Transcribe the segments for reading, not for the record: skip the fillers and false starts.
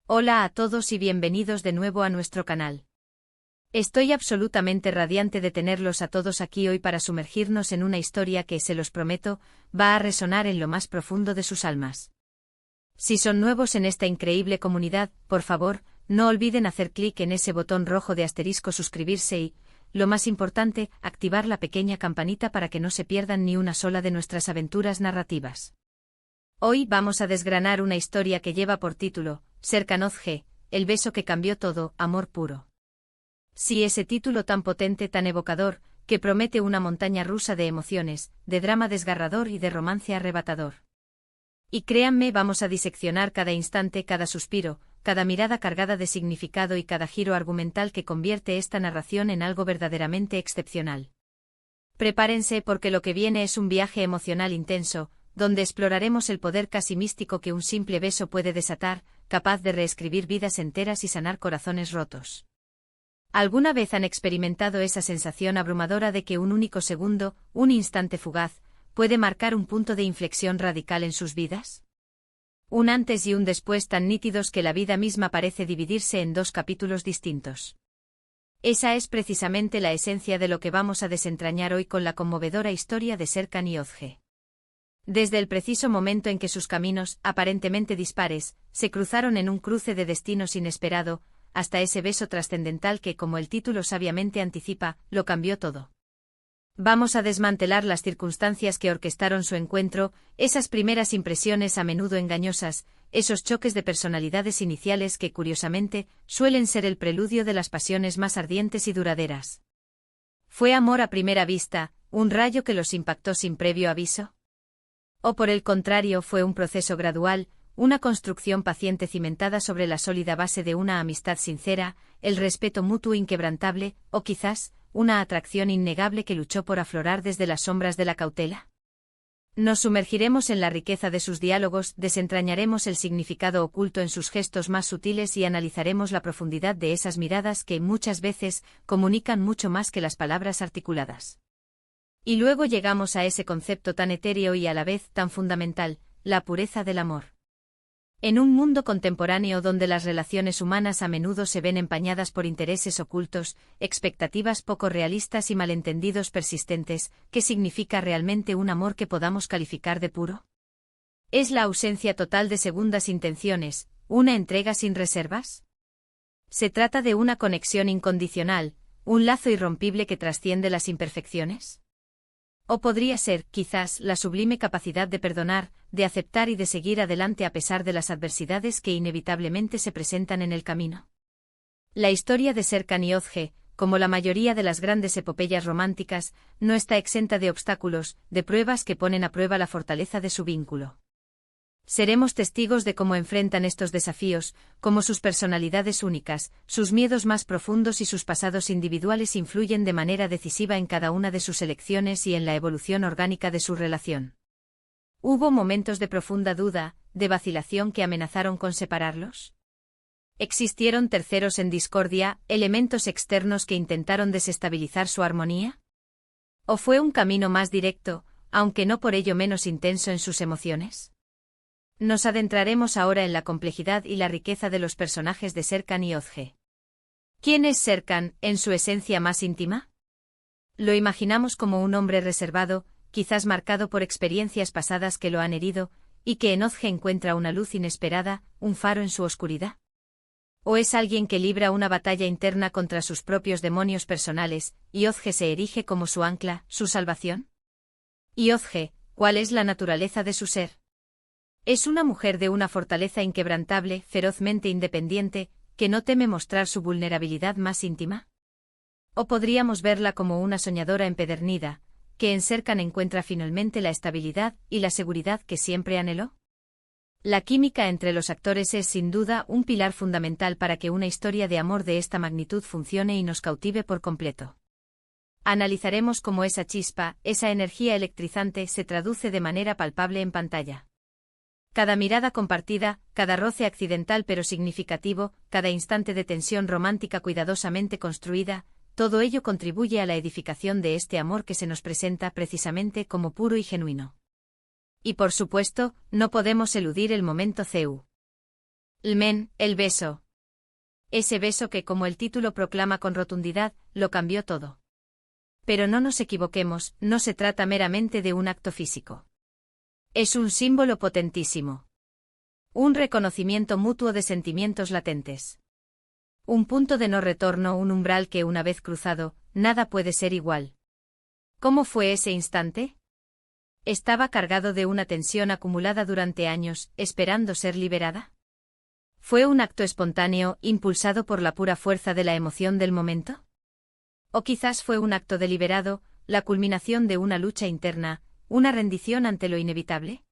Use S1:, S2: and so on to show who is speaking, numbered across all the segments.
S1: Hola a todos y bienvenidos de nuevo a nuestro canal. Estoy absolutamente radiante de tenerlos a todos aquí hoy para sumergirnos en una historia que, se los prometo, va a resonar en lo más profundo de sus almas. Si son nuevos en esta increíble comunidad, por favor, no olviden hacer clic en ese botón rojo de asterisco suscribirse y, lo más importante, activar la pequeña campanita para que no se pierdan ni una sola de nuestras aventuras narrativas. Hoy vamos a desgranar una historia que lleva por título, Serkan Özge, el beso que cambió todo, amor puro. Sí, ese título tan potente, tan evocador, que promete una montaña rusa de emociones, de drama desgarrador y de romance arrebatador. Y créanme, vamos a diseccionar cada instante, cada suspiro, cada mirada cargada de significado y cada giro argumental que convierte esta narración en algo verdaderamente excepcional. Prepárense porque lo que viene es un viaje emocional intenso, donde exploraremos el poder casi místico que un simple beso puede desatar, capaz de reescribir vidas enteras y sanar corazones rotos. ¿Alguna vez han experimentado esa sensación abrumadora de que un único segundo, un instante fugaz, puede marcar un punto de inflexión radical en sus vidas? Un antes y un después tan nítidos que la vida misma parece dividirse en dos capítulos distintos. Esa es precisamente la esencia de lo que vamos a desentrañar hoy con la conmovedora historia de Serkan y Özge. Desde el preciso momento en que sus caminos, aparentemente dispares, se cruzaron en un cruce de destinos inesperado, hasta ese beso trascendental que, como el título sabiamente anticipa, lo cambió todo. Vamos a desmantelar las circunstancias que orquestaron su encuentro, esas primeras impresiones a menudo engañosas, esos choques de personalidades iniciales que, curiosamente, suelen ser el preludio de las pasiones más ardientes y duraderas. ¿Fue amor a primera vista, un rayo que los impactó sin previo aviso? ¿O por el contrario fue un proceso gradual, una construcción paciente cimentada sobre la sólida base de una amistad sincera, el respeto mutuo inquebrantable, o quizás, una atracción innegable que luchó por aflorar desde las sombras de la cautela? Nos sumergiremos en la riqueza de sus diálogos, desentrañaremos el significado oculto en sus gestos más sutiles y analizaremos la profundidad de esas miradas que, muchas veces, comunican mucho más que las palabras articuladas. Y luego llegamos a ese concepto tan etéreo y a la vez tan fundamental, la pureza del amor. En un mundo contemporáneo donde las relaciones humanas a menudo se ven empañadas por intereses ocultos, expectativas poco realistas y malentendidos persistentes, ¿qué significa realmente un amor que podamos calificar de puro? ¿Es la ausencia total de segundas intenciones, una entrega sin reservas? ¿Se trata de una conexión incondicional, un lazo irrompible que trasciende las imperfecciones? ¿O podría ser, quizás, la sublime capacidad de perdonar, de aceptar y de seguir adelante a pesar de las adversidades que inevitablemente se presentan en el camino? La historia de Serkan y Özge, como la mayoría de las grandes epopeyas románticas, no está exenta de obstáculos, de pruebas que ponen a prueba la fortaleza de su vínculo. Seremos testigos de cómo enfrentan estos desafíos, cómo sus personalidades únicas, sus miedos más profundos y sus pasados individuales influyen de manera decisiva en cada una de sus elecciones y en la evolución orgánica de su relación. ¿Hubo momentos de profunda duda, de vacilación que amenazaron con separarlos? ¿Existieron terceros en discordia, elementos externos que intentaron desestabilizar su armonía? ¿O fue un camino más directo, aunque no por ello menos intenso en sus emociones? Nos adentraremos ahora en la complejidad y la riqueza de los personajes de Serkan y Özge. ¿Quién es Serkan, en su esencia más íntima? Lo imaginamos como un hombre reservado, quizás marcado por experiencias pasadas que lo han herido, y que en Özge encuentra una luz inesperada, un faro en su oscuridad. ¿O es alguien que libra una batalla interna contra sus propios demonios personales, y Özge se erige como su ancla, su salvación? ¿Y Özge, cuál es la naturaleza de su ser? Es una mujer de una fortaleza inquebrantable, ferozmente independiente, que no teme mostrar su vulnerabilidad más íntima. ¿O podríamos verla como una soñadora empedernida, que en Serkan encuentra finalmente la estabilidad y la seguridad que siempre anheló? La química entre los actores es sin duda un pilar fundamental para que una historia de amor de esta magnitud funcione y nos cautive por completo. Analizaremos cómo esa chispa, esa energía electrizante se traduce de manera palpable en pantalla. Cada mirada compartida, cada roce accidental pero significativo, cada instante de tensión romántica cuidadosamente construida, todo ello contribuye a la edificación de este amor que se nos presenta precisamente como puro y genuino. Y por supuesto, no podemos eludir el momento CEU. El beso. Ese beso que, como el título proclama con rotundidad, lo cambió todo. Pero no nos equivoquemos, no se trata meramente de un acto físico. Es un símbolo potentísimo. Un reconocimiento mutuo de sentimientos latentes. Un punto de no retorno, un umbral que, una vez cruzado, nada puede ser igual. ¿Cómo fue ese instante? ¿Estaba cargado de una tensión acumulada durante años, esperando ser liberada? ¿Fue un acto espontáneo, impulsado por la pura fuerza de la emoción del momento? ¿O quizás fue un acto deliberado, la culminación de una lucha interna, una rendición ante lo inevitable?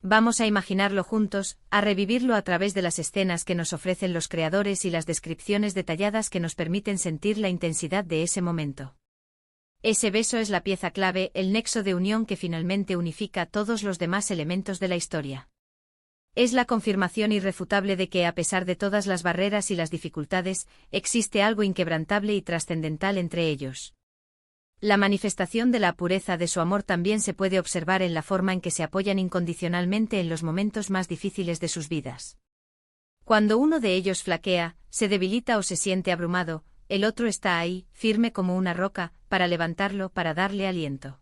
S1: Vamos a imaginarlo juntos, a revivirlo a través de las escenas que nos ofrecen los creadores y las descripciones detalladas que nos permiten sentir la intensidad de ese momento. Ese beso es la pieza clave, el nexo de unión que finalmente unifica todos los demás elementos de la historia. Es la confirmación irrefutable de que, a pesar de todas las barreras y las dificultades, existe algo inquebrantable y trascendental entre ellos. La manifestación de la pureza de su amor también se puede observar en la forma en que se apoyan incondicionalmente en los momentos más difíciles de sus vidas. Cuando uno de ellos flaquea, se debilita o se siente abrumado, el otro está ahí, firme como una roca, para levantarlo, para darle aliento.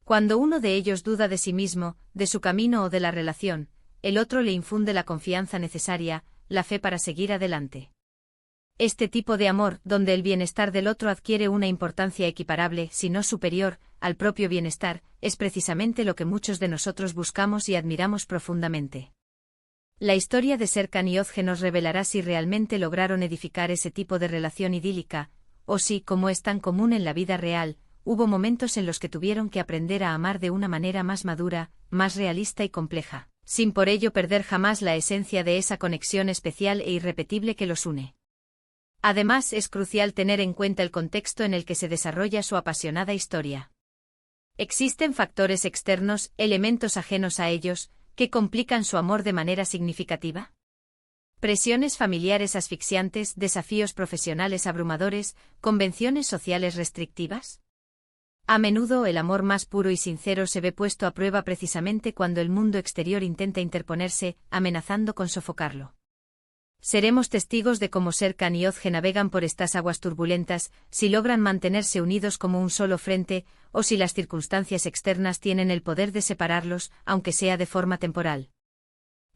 S1: Cuando uno de ellos duda de sí mismo, de su camino o de la relación, el otro le infunde la confianza necesaria, la fe para seguir adelante. Este tipo de amor, donde el bienestar del otro adquiere una importancia equiparable, si no superior, al propio bienestar, es precisamente lo que muchos de nosotros buscamos y admiramos profundamente. La historia de Serkan y Özge nos revelará si realmente lograron edificar ese tipo de relación idílica, o si, como es tan común en la vida real, hubo momentos en los que tuvieron que aprender a amar de una manera más madura, más realista y compleja, sin por ello perder jamás la esencia de esa conexión especial e irrepetible que los une. Además, es crucial tener en cuenta el contexto en el que se desarrolla su apasionada historia. Existen factores externos, elementos ajenos a ellos, que complican su amor de manera significativa. Presiones familiares asfixiantes, desafíos profesionales abrumadores, convenciones sociales restrictivas. A menudo el amor más puro y sincero se ve puesto a prueba precisamente cuando el mundo exterior intenta interponerse, amenazando con sofocarlo. Seremos testigos de cómo Serkan y Özge navegan por estas aguas turbulentas, si logran mantenerse unidos como un solo frente, o si las circunstancias externas tienen el poder de separarlos, aunque sea de forma temporal.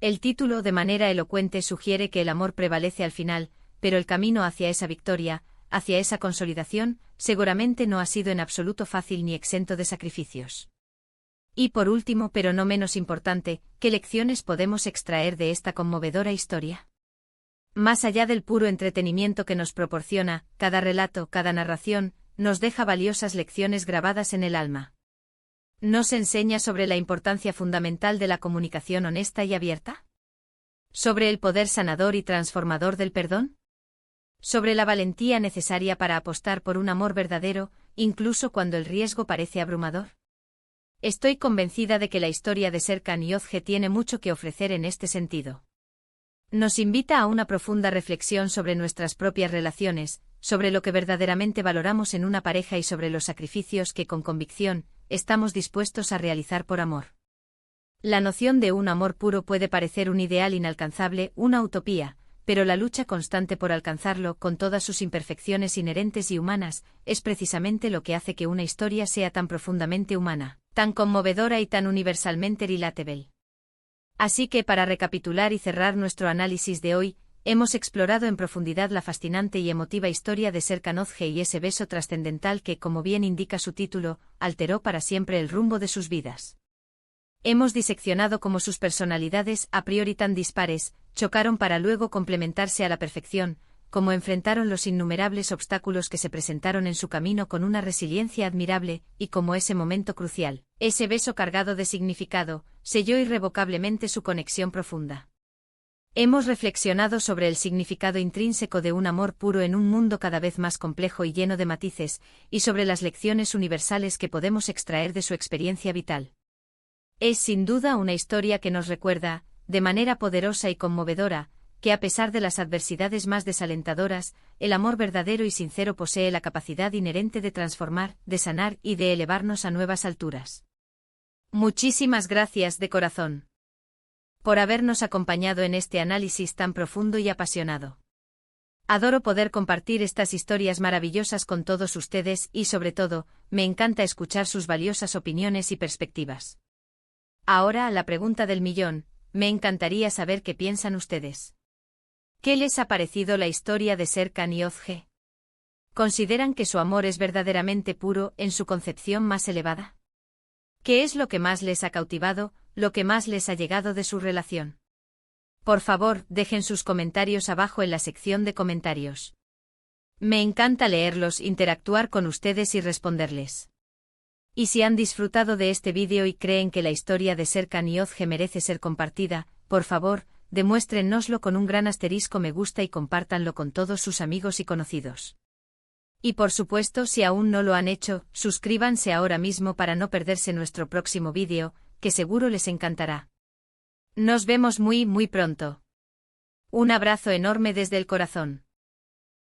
S1: El título de manera elocuente sugiere que el amor prevalece al final, pero el camino hacia esa victoria, hacia esa consolidación, seguramente no ha sido en absoluto fácil ni exento de sacrificios. Y por último, pero no menos importante, ¿qué lecciones podemos extraer de esta conmovedora historia? Más allá del puro entretenimiento que nos proporciona, cada relato, cada narración, nos deja valiosas lecciones grabadas en el alma. ¿Nos enseña sobre la importancia fundamental de la comunicación honesta y abierta? ¿Sobre el poder sanador y transformador del perdón? ¿Sobre la valentía necesaria para apostar por un amor verdadero, incluso cuando el riesgo parece abrumador? Estoy convencida de que la historia de Serkan y Özge tiene mucho que ofrecer en este sentido. Nos invita a una profunda reflexión sobre nuestras propias relaciones, sobre lo que verdaderamente valoramos en una pareja y sobre los sacrificios que con convicción estamos dispuestos a realizar por amor. La noción de un amor puro puede parecer un ideal inalcanzable, una utopía, pero la lucha constante por alcanzarlo, con todas sus imperfecciones inherentes y humanas, es precisamente lo que hace que una historia sea tan profundamente humana, tan conmovedora y tan universalmente relatable. Así que, para recapitular y cerrar nuestro análisis de hoy, hemos explorado en profundidad la fascinante y emotiva historia de Serkan Özge y ese beso trascendental que, como bien indica su título, alteró para siempre el rumbo de sus vidas. Hemos diseccionado cómo sus personalidades, a priori tan dispares, chocaron para luego complementarse a la perfección, cómo enfrentaron los innumerables obstáculos que se presentaron en su camino con una resiliencia admirable, y cómo ese momento crucial, ese beso cargado de significado, selló irrevocablemente su conexión profunda. Hemos reflexionado sobre el significado intrínseco de un amor puro en un mundo cada vez más complejo y lleno de matices, y sobre las lecciones universales que podemos extraer de su experiencia vital. Es sin duda una historia que nos recuerda, de manera poderosa y conmovedora, que a pesar de las adversidades más desalentadoras, el amor verdadero y sincero posee la capacidad inherente de transformar, de sanar y de elevarnos a nuevas alturas. Muchísimas gracias de corazón. por habernos acompañado en este análisis tan profundo y apasionado. Adoro poder compartir estas historias maravillosas con todos ustedes y, sobre todo, me encanta escuchar sus valiosas opiniones y perspectivas. Ahora, la pregunta del millón, me encantaría saber qué piensan ustedes. ¿Qué les ha parecido la historia de Serkan y Özge? ¿Consideran que su amor es verdaderamente puro en su concepción más elevada? ¿Qué es lo que más les ha cautivado, lo que más les ha llegado de su relación? Por favor, dejen sus comentarios abajo en la sección de comentarios. Me encanta leerlos, interactuar con ustedes y responderles. Y si han disfrutado de este vídeo y creen que la historia de Serkan y Özge merece ser compartida, por favor, demuéstrennoslo con un gran asterisco me gusta y compártanlo con todos sus amigos y conocidos. Y por supuesto, si aún no lo han hecho, suscríbanse ahora mismo para no perderse nuestro próximo vídeo, que seguro les encantará. Nos vemos muy pronto. Un abrazo enorme desde el corazón.